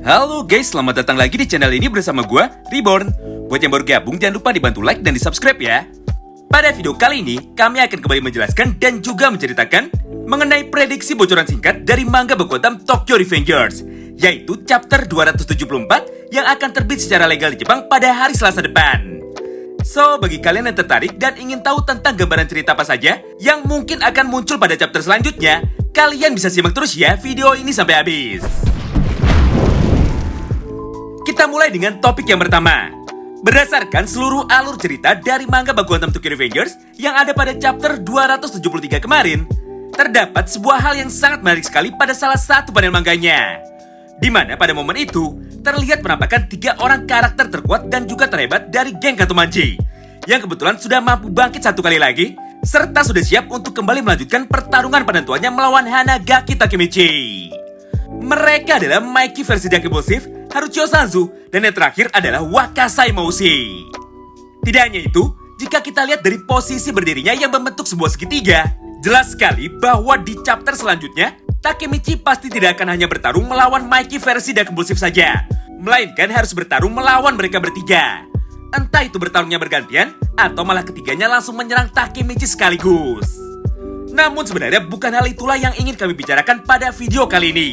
Halo guys, selamat datang lagi di channel ini bersama gue, Reborn. Buat yang baru gabung, jangan lupa dibantu like dan di subscribe ya. Pada video kali ini, kami akan kembali menjelaskan dan juga menceritakan mengenai prediksi bocoran singkat dari manga Bokuotam Tokyo Revengers, yaitu chapter 274 yang akan terbit secara legal di Jepang pada hari Selasa depan. So, bagi kalian yang tertarik dan ingin tahu tentang gambaran cerita apa saja yang mungkin akan muncul pada chapter selanjutnya, kalian bisa simak terus ya video ini sampai habis. Kita mulai dengan topik yang pertama. Berdasarkan seluruh alur cerita dari manga Bokuotam Tokyo Revengers yang ada pada chapter 273 kemarin, terdapat sebuah hal yang sangat menarik sekali pada salah satu panel manganya. Di mana pada momen itu, terlihat penampakan 3 orang karakter terkuat dan juga terhebat dari geng Katomanji, yang kebetulan sudah mampu bangkit satu kali lagi, serta sudah siap untuk kembali melanjutkan pertarungan penentuannya melawan Hanagaki Takemichi. Mereka adalah Mikey versi Dark Impulsive, Haruchio Sanzu, dan yang terakhir adalah Wakasa Imoushi. Tidak hanya itu, jika kita lihat dari posisi berdirinya yang membentuk sebuah segitiga, jelas sekali bahwa di chapter selanjutnya, Takemichi pasti tidak akan hanya bertarung melawan Mikey versi Dark Impulsive saja, melainkan harus bertarung melawan mereka bertiga. Entah itu bertarungnya bergantian, atau malah ketiganya langsung menyerang Takemichi sekaligus. Namun sebenarnya bukan hal itulah yang ingin kami bicarakan pada video kali ini.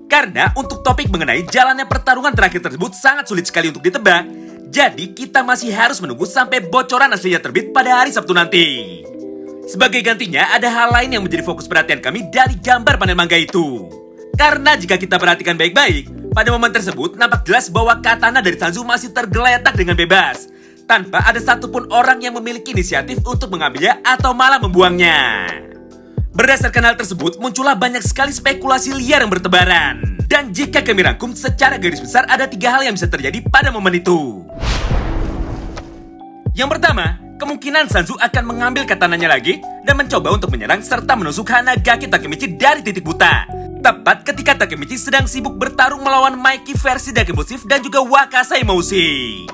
Karena untuk topik mengenai jalannya pertarungan terakhir tersebut sangat sulit sekali untuk ditebak. Jadi kita masih harus menunggu sampai bocoran aslinya terbit pada hari Sabtu nanti. Sebagai gantinya ada hal lain yang menjadi fokus perhatian kami dari gambar panel manga itu. Karena jika kita perhatikan baik-baik, pada momen tersebut nampak jelas bahwa katana dari Sanzu masih tergeletak dengan bebas, tanpa ada satupun orang yang memiliki inisiatif untuk mengambilnya atau malah membuangnya. Berdasarkan hal tersebut, muncullah banyak sekali spekulasi liar yang bertebaran. Dan jika kami rangkum secara garis besar, ada 3 hal yang bisa terjadi pada momen itu. Yang pertama, kemungkinan Sanzu akan mengambil katananya lagi dan mencoba untuk menyerang serta menusuk Hanagaki Takemichi dari titik buta. Tepat ketika Takemichi sedang sibuk bertarung melawan Mikey versi Dark Impulsive dan juga Wakasa Imoushi.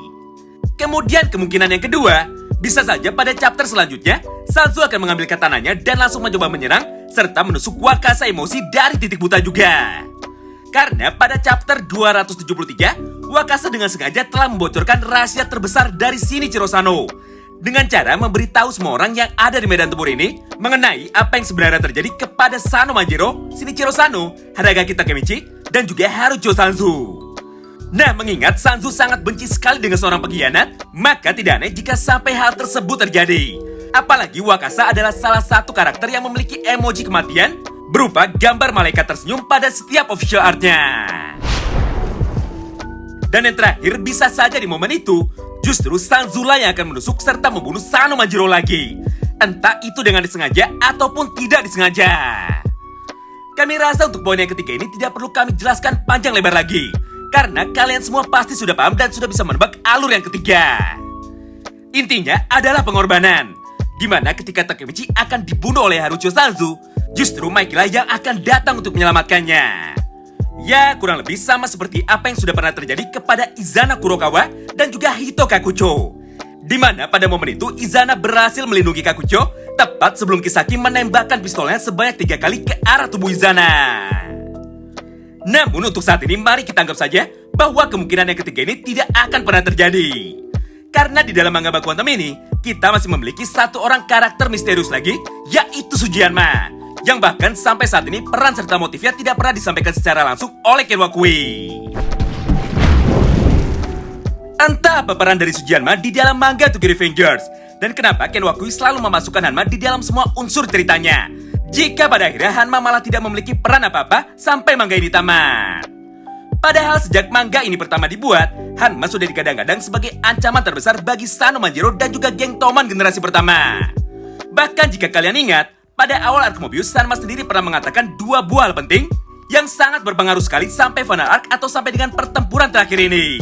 Kemudian kemungkinan yang kedua, bisa saja pada chapter selanjutnya, Sanzu akan mengambil katananya dan langsung mencoba menyerang serta menusuk Wakasa Imoushi dari titik buta juga. Karena pada chapter 273, Wakasa dengan sengaja telah membocorkan rahasia terbesar dari Shinichiro Sano dengan cara memberitahu semua orang yang ada di medan tempur ini mengenai apa yang sebenarnya terjadi kepada Sano Manjiro, Shinichiro Sano, Hanagaki Takemichi, dan juga Haruchio Sanzu. Nah, mengingat Sanzu sangat benci sekali dengan seorang pengkhianat, maka tidak aneh jika sampai hal tersebut terjadi. Apalagi Wakasa adalah salah satu karakter yang memiliki emoji kematian berupa gambar malaikat tersenyum pada setiap official artnya. Dan yang terakhir, bisa saja di momen itu, justru Sanzu lah yang akan menusuk serta membunuh Sano Manjiro lagi. Entah itu dengan disengaja ataupun tidak disengaja. Kami rasa untuk poin yang ketiga ini tidak perlu kami jelaskan panjang lebar lagi. Karena kalian semua pasti sudah paham dan sudah bisa menebak alur yang ketiga. Intinya adalah pengorbanan. Dimana ketika Takemichi akan dibunuh oleh Haruchio Sanzu, justru Mikey lah yang akan datang untuk menyelamatkannya. Ya, kurang lebih sama seperti apa yang sudah pernah terjadi kepada Izana Kurokawa dan juga Hito Kakucho. Dimana pada momen itu Izana berhasil melindungi Kakucho tepat sebelum Kisaki menembakkan pistolnya sebanyak 3 kali ke arah tubuh Izana. Namun untuk saat ini mari kita anggap saja bahwa kemungkinan yang ketiga ini tidak akan pernah terjadi. Karena di dalam manga Bokuotam ini, kita masih memiliki satu orang karakter misterius lagi, yaitu Sujianma. Yang bahkan sampai saat ini peran serta motifnya tidak pernah disampaikan secara langsung oleh Ken Wakui. Entah apa peran dari Sujianma di dalam manga Tokyo Revengers, dan kenapa Ken Wakui selalu memasukkan Hanma di dalam semua unsur ceritanya. Jika pada akhirnya Hanma malah tidak memiliki peran apa-apa sampai manga ini tamat. Padahal sejak manga ini pertama dibuat, Hanma sudah digadang-gadang sebagai ancaman terbesar bagi Sano Manjiro dan juga geng Toman generasi pertama. Bahkan jika kalian ingat, pada awal arc Mobius, Hanma sendiri pernah mengatakan 2 buah hal penting yang sangat berpengaruh sekali sampai final arc atau sampai dengan pertempuran terakhir ini.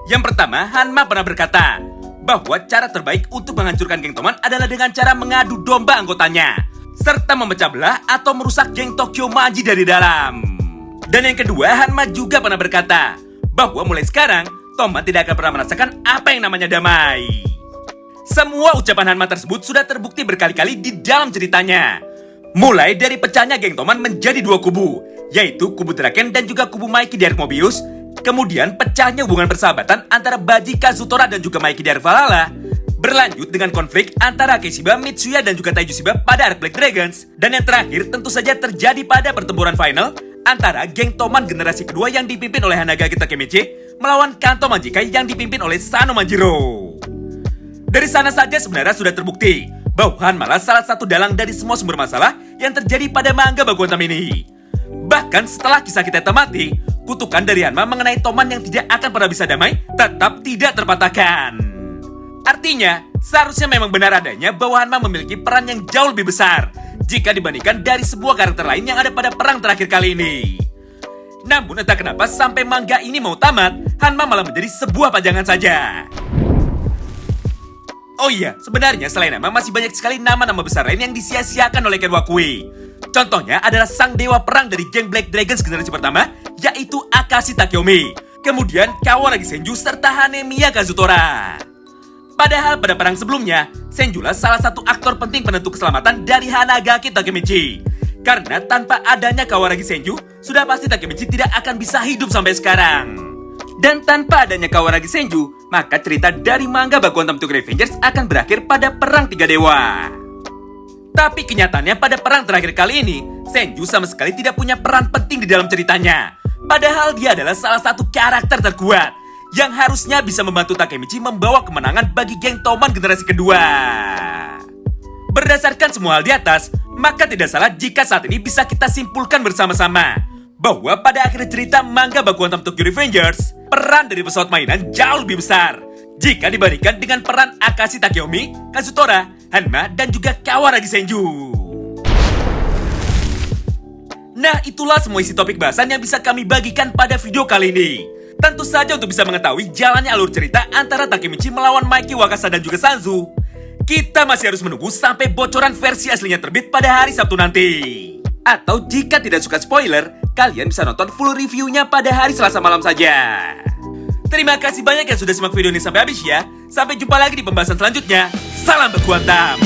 Yang pertama, Hanma pernah berkata bahwa cara terbaik untuk menghancurkan geng Toman adalah dengan cara mengadu domba anggotanya, serta memecah belah atau merusak geng Tokyo Manji dari dalam. Dan yang kedua, Hanma juga pernah berkata bahwa mulai sekarang, Toman tidak akan pernah merasakan apa yang namanya damai. Semua ucapan Hanma tersebut sudah terbukti berkali-kali di dalam ceritanya. Mulai dari pecahnya geng Toman menjadi 2 kubu, yaitu kubu Draken dan juga kubu Mikey dari Mobius. Kemudian pecahnya hubungan persahabatan antara Baji Kazutora dan juga Mikey dari Valhalla, berlanjut dengan konflik antara Kishiba, Mitsuya dan juga Taiju Shiba pada arc Black Dragons. Dan yang terakhir tentu saja terjadi pada pertempuran final antara geng Toman generasi kedua yang dipimpin oleh Hanagaki Takemichi melawan Kanto Manjikai yang dipimpin oleh Sano Manjiro. Dari sana saja sebenarnya sudah terbukti bahwa Hanma salah satu dalang dari semua sumber masalah yang terjadi pada manga Bakugan ini. Bahkan setelah kisah kita temati, kutukan dari Hanma mengenai Toman yang tidak akan pernah bisa damai tetap tidak terpatahkan. Artinya, seharusnya memang benar adanya bahwa Hanma memiliki peran yang jauh lebih besar jika dibandingkan dari sebuah karakter lain yang ada pada perang terakhir kali ini. Namun entah kenapa sampai manga ini mau tamat, Hanma malah menjadi sebuah pajangan saja. Oh iya, sebenarnya selain Hanma masih banyak sekali nama-nama besar lain yang disia-siakan oleh Ken Wakui. Contohnya adalah sang dewa perang dari geng Black Dragons generasi pertama, yaitu Akashi Takeomi. Kemudian Kawaragi Senju serta Hanemiya Kazutora. Padahal pada perang sebelumnya, Senjulah salah satu aktor penting penentu keselamatan dari Hanagaki Takemichi. Karena tanpa adanya Kawaragi Senju, sudah pasti Takemichi tidak akan bisa hidup sampai sekarang. Dan tanpa adanya Kawaragi Senju, maka cerita dari manga Bakugan Tokyo Revengers akan berakhir pada perang tiga dewa. Tapi kenyataannya pada perang terakhir kali ini, Senju sama sekali tidak punya peran penting di dalam ceritanya. Padahal dia adalah salah satu karakter terkuat yang harusnya bisa membantu Takemichi membawa kemenangan bagi geng Toman generasi kedua. Berdasarkan semua hal di atas, maka tidak salah jika saat ini bisa kita simpulkan bersama-sama bahwa pada akhir cerita manga Bakugan Tokyo Revengers, peran dari pesawat mainan jauh lebih besar jika dibandingkan dengan peran Akashi Takeomi, Kazutora, Hanma, dan juga Kawaragi Senju. Nah, itulah semua isi topik bahasan yang bisa kami bagikan pada video kali ini. Tentu saja untuk bisa mengetahui jalannya alur cerita antara Takemichi melawan Mikey Wakasa dan juga Sanzu, kita masih harus menunggu sampai bocoran versi aslinya terbit pada hari Sabtu nanti. Atau jika tidak suka spoiler, kalian bisa nonton full reviewnya pada hari Selasa malam saja. Terima kasih banyak yang sudah simak video ini sampai habis ya. Sampai jumpa lagi di pembahasan selanjutnya. Salam Bakugan.